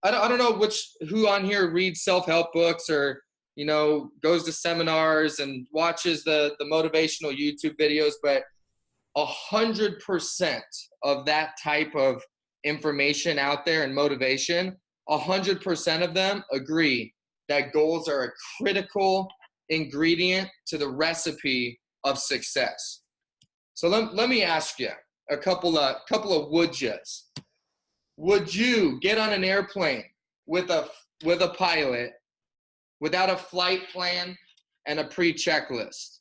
I don't know who on here reads self-help books or, goes to seminars and watches the motivational YouTube videos, but 100% of that type of information out there and motivation, 100% of them agree that goals are a critical ingredient to the recipe of success. So let me ask you a couple of would yous. Would you get on an airplane with a pilot without a flight plan and a pre-checklist?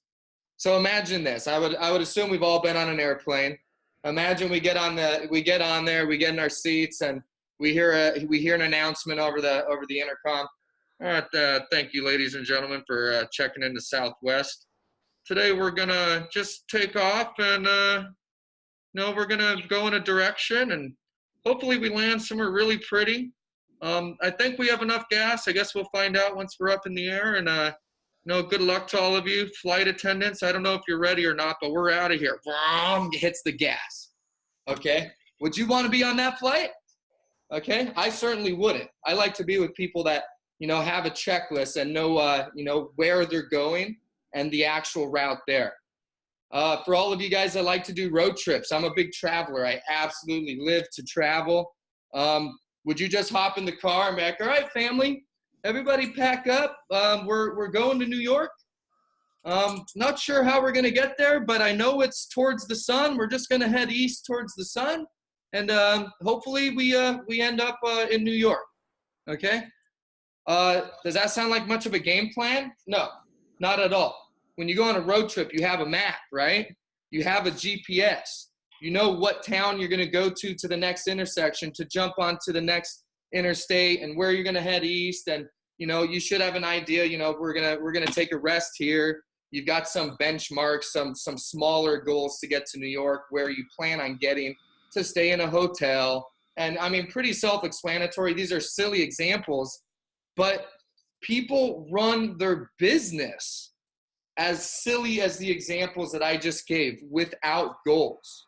So imagine this. I would assume we've all been on an airplane. Imagine we get on there, we get in our seats, and we hear an announcement over the intercom. All right, thank you, ladies and gentlemen, for checking into Southwest. Today we're gonna just take off, and we're gonna go in a direction, and hopefully we land somewhere really pretty. I think we have enough gas. I guess we'll find out once we're up in the air. And good luck to all of you flight attendants. I don't know if you're ready or not, but we're out of here. Vroom, hits the gas. Okay. Would you want to be on that flight? Okay. I certainly wouldn't. I like to be with people that have a checklist and know where they're going and the actual route there. For all of you guys that like to do road trips, I'm a big traveler. I absolutely live to travel. Would you just hop in the car and be like, all right, family, everybody pack up. We're going to New York. Not sure how we're going to get there, but I know it's towards the sun. We're just going to head east towards the sun. And hopefully we end up in New York. Okay? Does that sound like much of a game plan? No, not at all. When you go on a road trip, you have a map, right? You have a GPS. You know what town you're going to go to the next intersection to jump onto the next interstate and where you're going to head east. And, you should have an idea, we're going to take a rest here. You've got some benchmarks, some smaller goals to get to New York where you plan on getting to stay in a hotel. And I mean, pretty self-explanatory. These are silly examples, but people run their business as silly as the examples that I just gave without goals.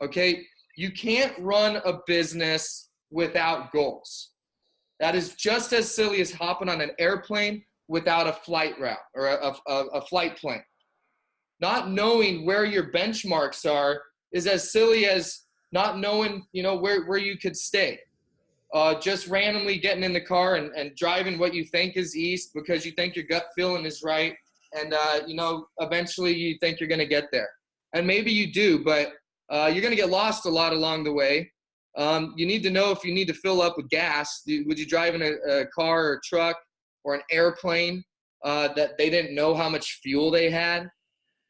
Okay, you can't run a business without goals. That is just as silly as hopping on an airplane without a flight route or a flight plan. Not knowing where your benchmarks are is as silly as not knowing, where you could stay. Just randomly getting in the car and driving what you think is east because you think your gut feeling is right. And, eventually you think you're going to get there. And maybe you do, but you're going to get lost a lot along the way. You need to know if you need to fill up with gas. Would you drive in a car or a truck or an airplane that they didn't know how much fuel they had?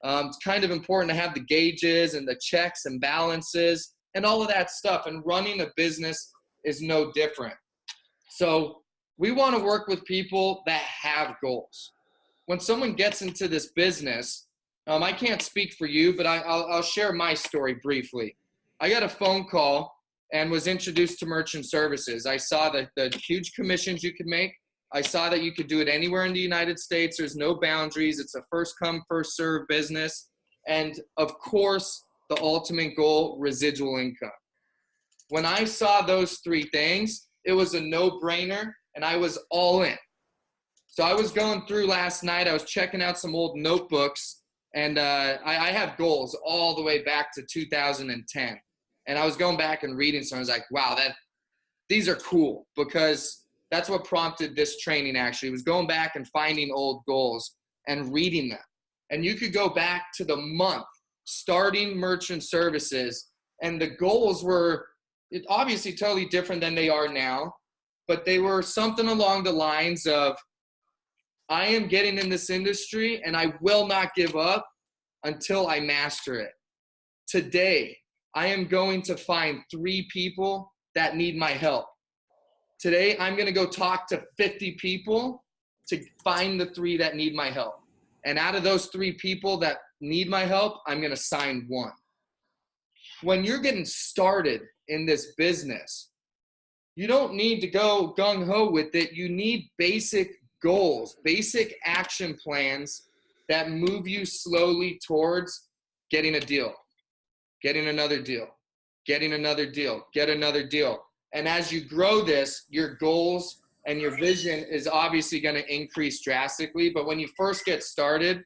It's kind of important to have the gauges and the checks and balances and all of that stuff. And running a business is no different. So we want to work with people that have goals. When someone gets into this business, I can't speak for you, but I'll share my story briefly. I got a phone call and was introduced to merchant services. I saw the huge commissions you could make. I saw that you could do it anywhere in the United States. There's no boundaries. It's a first come, first serve business. And of course, the ultimate goal, residual income. When I saw those three things, it was a no-brainer and I was all in. So I was going through last night. I was checking out some old notebooks, and I have goals all the way back to 2010. And I was going back and reading some. I was like, wow, these are cool, because that's what prompted this training actually, was going back and finding old goals and reading them. And you could go back to the month starting merchant services, and the goals were obviously totally different than they are now, but they were something along the lines of, I am getting in this industry and I will not give up until I master it. Today, I am going to find 3 people that need my help. Today, I'm going to go talk to 50 people to find the 3 that need my help. And out of those 3 people that need my help, I'm going to sign 1. When you're getting started in this business, you don't need to go gung-ho with it. You need basic goals, basic action plans that move you slowly towards getting a deal, getting another deal, getting another deal, get another deal. And as you grow this, your goals and your vision is obviously going to increase drastically. But when you first get started,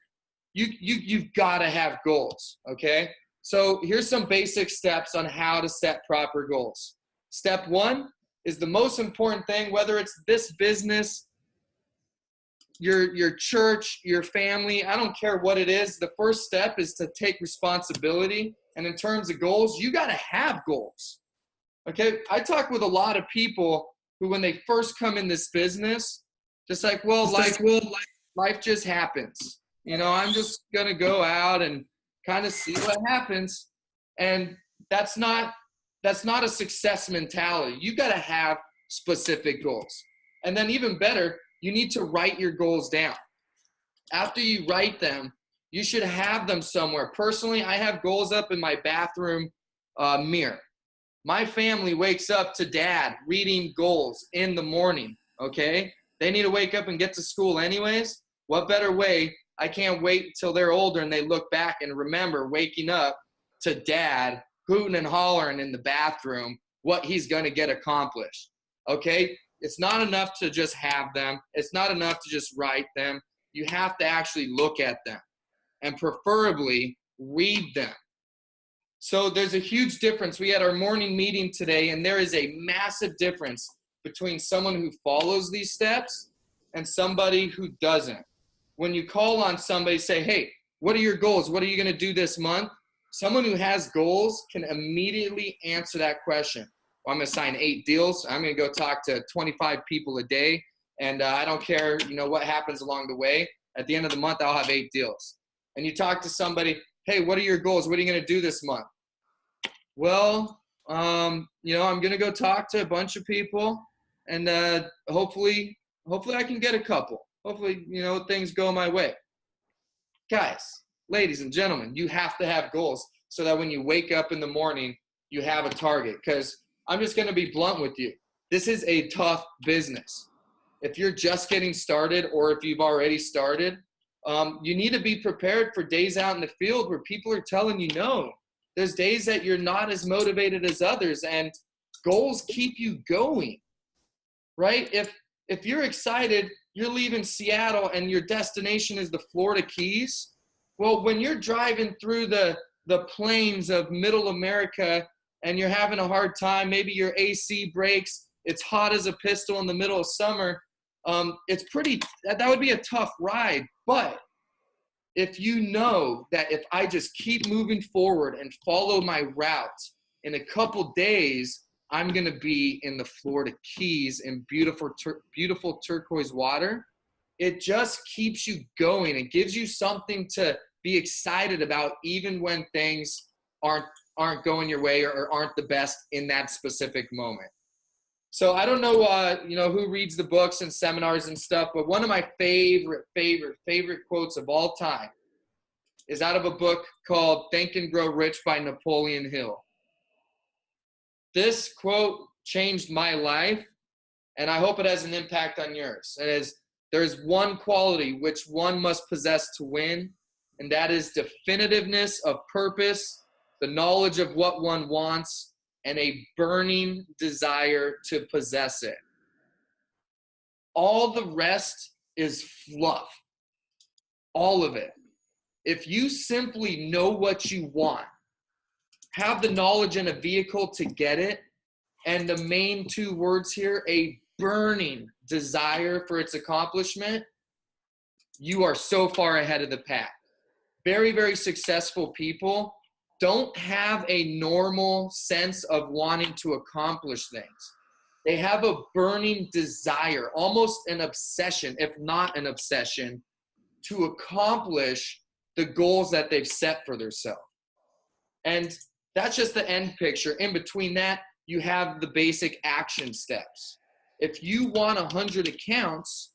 you've got to have goals, okay? So here's some basic steps on how to set proper goals. Step one is the most important thing, whether it's this business, your church, your family, I don't care what it is. The first step is to take responsibility. And in terms of goals, you got to have goals. Okay, I talk with a lot of people who, when they first come in this business, just like, well, life just happens. You know, I'm just going to go out and kind of see what happens. And that's not a success mentality. You got to have specific goals. And then even better, you need to write your goals down. After you write them, you should have them somewhere. Personally, I have goals up in my bathroom mirror. My family wakes up to dad reading goals in the morning, okay? They need to wake up and get to school anyways. What better way? I can't wait till they're older and they look back and remember waking up to dad hooting and hollering in the bathroom what he's going to get accomplished, okay? It's not enough to just have them. It's not enough to just write them. You have to actually look at them and preferably read them. So there's a huge difference. We had our morning meeting today, and there is a massive difference between someone who follows these steps and somebody who doesn't. When you call on somebody, say, hey, what are your goals? What are you going to do this month? Someone who has goals can immediately answer that question. Well, I'm going to sign 8 deals. I'm going to go talk to 25 people a day, and I don't care, what happens along the way. At the end of the month, I'll have 8 deals. And you talk to somebody, hey, what are your goals? What are you going to do this month? Well, I'm going to go talk to a bunch of people, and hopefully I can get a couple. Hopefully, things go my way. Guys, ladies and gentlemen, you have to have goals so that when you wake up in the morning, you have a target. Because I'm just going to be blunt with you. This is a tough business. If you're just getting started or if you've already started, you need to be prepared for days out in the field where people are telling you no. There's days that you're not as motivated as others, and goals keep you going, right? If you're excited, you're leaving Seattle and your destination is the Florida Keys. Well, when you're driving through the plains of middle America and you're having a hard time, maybe your AC breaks, it's hot as a pistol in the middle of summer, that would be a tough ride. But if you know that if I just keep moving forward and follow my route, in a couple days, I'm going to be in the Florida Keys in beautiful turquoise water. It just keeps you going. It gives you something to be excited about even when things aren't going your way or aren't the best in that specific moment. So I don't know, who reads the books and seminars and stuff, but one of my favorite quotes of all time is out of a book called Think and Grow Rich by Napoleon Hill. This quote changed my life, and I hope it has an impact on yours. It is, there's one quality which one must possess to win, and that is definitiveness of purpose, the knowledge of what one wants, and a burning desire to possess it. All the rest is fluff. All of it. If you simply know what you want, have the knowledge and a vehicle to get it, and the main 2 words here, a burning desire for its accomplishment, you are so far ahead of the pack. Very, very successful people don't have a normal sense of wanting to accomplish things. They have a burning desire, almost an obsession, if not an obsession, to accomplish the goals that they've set for themselves. And that's just the end picture. In between that, you have the basic action steps. If you want 100 accounts,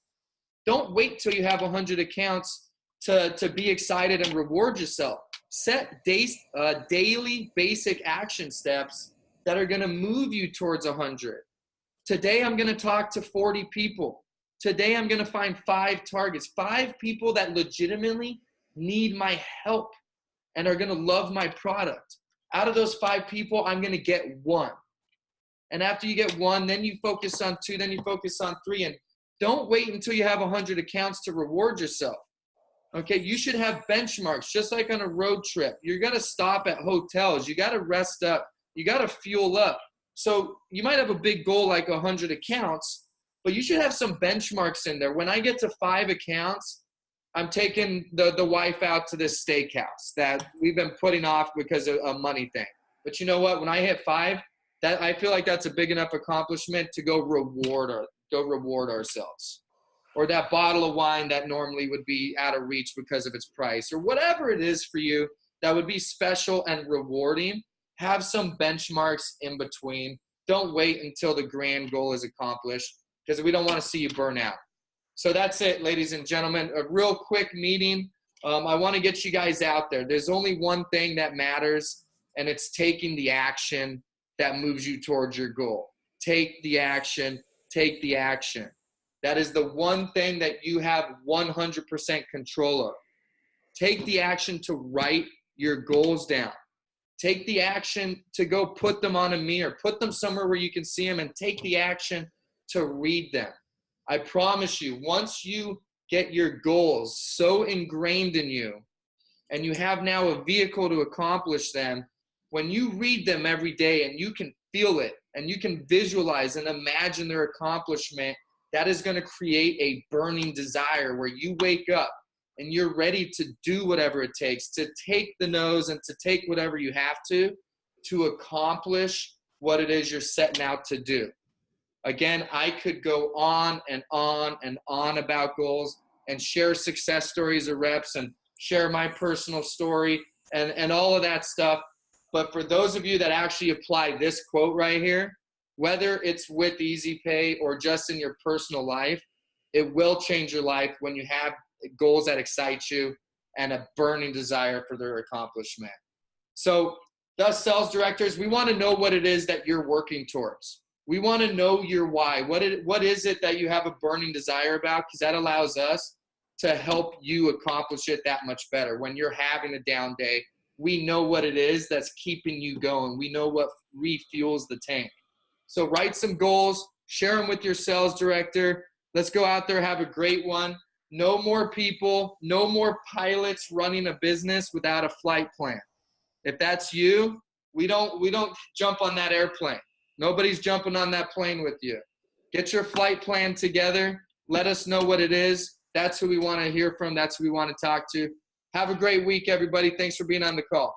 don't wait till you have 100 accounts to be excited and reward yourself. Set daily basic action steps that are going to move you towards 100. Today, I'm going to talk to 40 people. Today, I'm going to find 5 targets, 5 people that legitimately need my help and are going to love my product. Out of those 5 people, I'm going to get 1. And after you get 1, then you focus on 2, then you focus on 3. And don't wait until you have 100 accounts to reward yourself. Okay, you should have benchmarks, just like on a road trip. You're going to stop at hotels. You got to rest up. You got to fuel up. So you might have a big goal like 100 accounts, but you should have some benchmarks in there. When I get to 5 accounts, I'm taking the wife out to this steakhouse that we've been putting off because of a money thing. But you know what? When I hit 5, that I feel like that's a big enough accomplishment to go reward ourselves. Or that bottle of wine that normally would be out of reach because of its price, or whatever it is for you that would be special and rewarding. Have some benchmarks in between. Don't wait until the grand goal is accomplished, because we don't want to see you burn out. So that's it, ladies and gentlemen. A real quick meeting. I want to get you guys out there. There's only one thing that matters, and it's taking the action that moves you towards your goal. Take the action. Take the action. That is the one thing that you have 100% control of. Take the action to write your goals down. Take the action to go put them on a mirror. Put them somewhere where you can see them, and take the action to read them. I promise you, once you get your goals so ingrained in you, and you have now a vehicle to accomplish them, when you read them every day and you can feel it and you can visualize and imagine their accomplishment, that is going to create a burning desire where you wake up and you're ready to do whatever it takes, to take the no's and to take whatever you have to accomplish what it is you're setting out to do. Again, I could go on and on and on about goals and share success stories of reps and share my personal story and all of that stuff. But for those of you that actually apply this quote right here, whether it's with Easy Pay or just in your personal life, it will change your life when you have goals that excite you and a burning desire for their accomplishment. So, thus, sales directors, we want to know what it is that you're working towards. We want to know your why. What is it that you have a burning desire about? Because that allows us to help you accomplish it that much better. When you're having a down day, we know what it is that's keeping you going. We know what refuels the tank. So write some goals, share them with your sales director. Let's go out there, have a great one. No more people, no more pilots running a business without a flight plan. If that's you, we don't jump on that airplane. Nobody's jumping on that plane with you. Get your flight plan together. Let us know what it is. That's who we want to hear from. That's who we want to talk to. Have a great week, everybody. Thanks for being on the call.